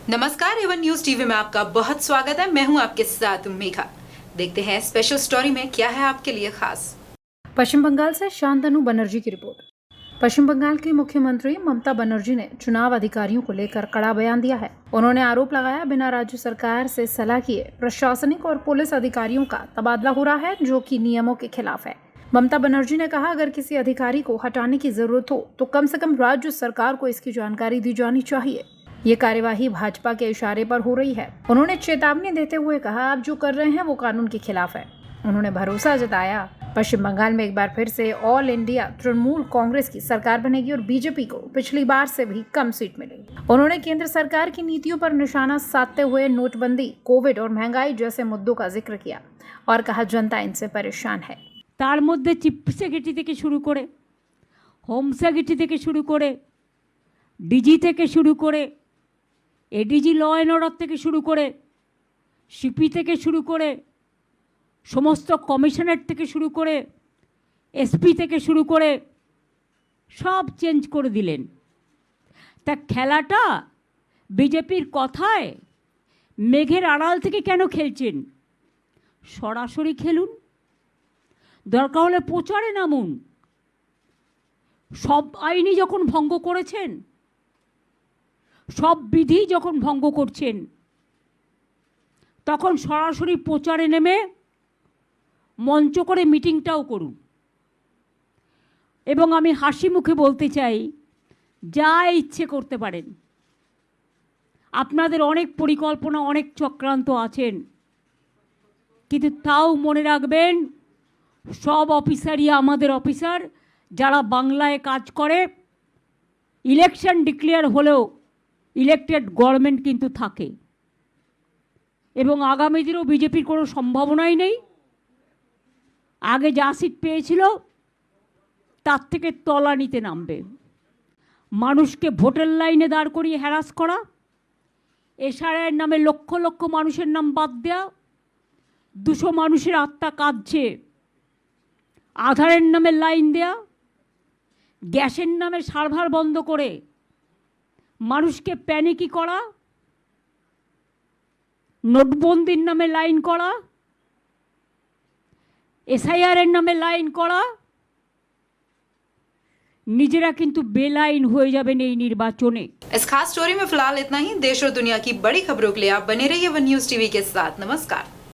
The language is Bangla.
नमस्कार, एवन न्यूज टीवी में आपका बहुत स्वागत है। मैं हूं आपके साथ मेघा। देखते हैं स्पेशल स्टोरी में क्या है आपके लिए खास। पश्चिम बंगाल से शांतनु बनर्जी की रिपोर्ट। पश्चिम बंगाल की मुख्यमंत्री ममता बनर्जी ने चुनाव अधिकारियों को लेकर कड़ा बयान दिया है। उन्होंने आरोप लगाया, बिना राज्य सरकार से सलाह किए प्रशासनिक और पुलिस अधिकारियों का तबादला हो रहा है, जो कि नियमों के खिलाफ है। ममता बनर्जी ने कहा, अगर किसी अधिकारी को हटाने की जरूरत हो तो कम से कम राज्य सरकार को इसकी जानकारी दी जानी चाहिए। ये कार्यवाही भाजपा के इशारे पर हो रही है। उन्होंने चेतावनी देते हुए कहा, आप जो कर रहे हैं वो कानून के खिलाफ है। उन्होंने भरोसा जताया, पश्चिम बंगाल में एक बार फिर से ऑल इंडिया तृणमूल कांग्रेस की सरकार बनेगी और बीजेपी को पिछली बार से भी कम सीट मिलेगी। उन्होंने केंद्र सरकार की नीतियों पर निशाना साधते हुए नोटबंदी, कोविड और महंगाई जैसे मुद्दों का जिक्र किया और कहा, जनता इनसे परेशान है। তার মধ্যে চিফ সেক্রেটারি থেকে শুরু করে হোম সেক্রেটারি থেকে শুরু করে ডিজি থেকে শুরু করে এডিজি ল অ্যান্ড অর্ডার থেকে শুরু করে সিপি থেকে শুরু করে সমস্ত কমিশনার থেকে শুরু করে এসপি থেকে শুরু করে সব চেঞ্জ করে দিলেন। তা খেলাটা বিজেপির কথায় মেঘের আড়াল থেকে কেন খেলছেন? সরাসরি খেলুন, দরকার হলে প্রচারে নামুন। সব আইনই যখন ভঙ্গ করেছেন, সব বিধি যখন ভঙ্গ করছেন, তখন সরাসরি প্রচারে নেমে মঞ্চ করে মিটিংটাও করুন। এবং আমি হাসি মুখে বলতে চাই, যা ইচ্ছে করতে পারেন। আপনাদের অনেক পরিকল্পনা, অনেক চক্রান্ত আছেন, কিন্তু তাও মনে রাখবেন, সব অফিসারই আমাদের অফিসার, যারা বাংলায় কাজ করে। ইলেকশন ডিক্লেয়ার হলেও ইলেক্টেড গভর্নমেন্ট কিন্তু থাকে এবং আগামী দিনেও বিজেপির কোনো সম্ভাবনাই নেই। আগে যা সিট পেয়েছিল তার থেকে তলানিতে নামবে। মানুষকে ভোটের লাইনে দাঁড় করিয়ে হ্যারাস করা, এসআইআর নামে লক্ষ লক্ষ মানুষের নাম বাদ দেওয়া, 200 মানুষের আত্মা কাঁদছে, আধারের নামে লাইন দেয়া, গ্যাসের নামে সার্ভার বন্ধ করে মানুষকে প্যানিকি করা, নোটবন্দির নামে লাইন করা, এসআইআরের নামে লাইন করা, নিজেরা কিন্তু বেলাইন হয়ে যাবেন এই নির্বাচনে। इस खास स्टोरी में फिलहाल इतना ही। देश और दुनिया की बड़ी खबरों के लिए आप बने रहिए वन न्यूज टीवी के साथ। नमस्कार।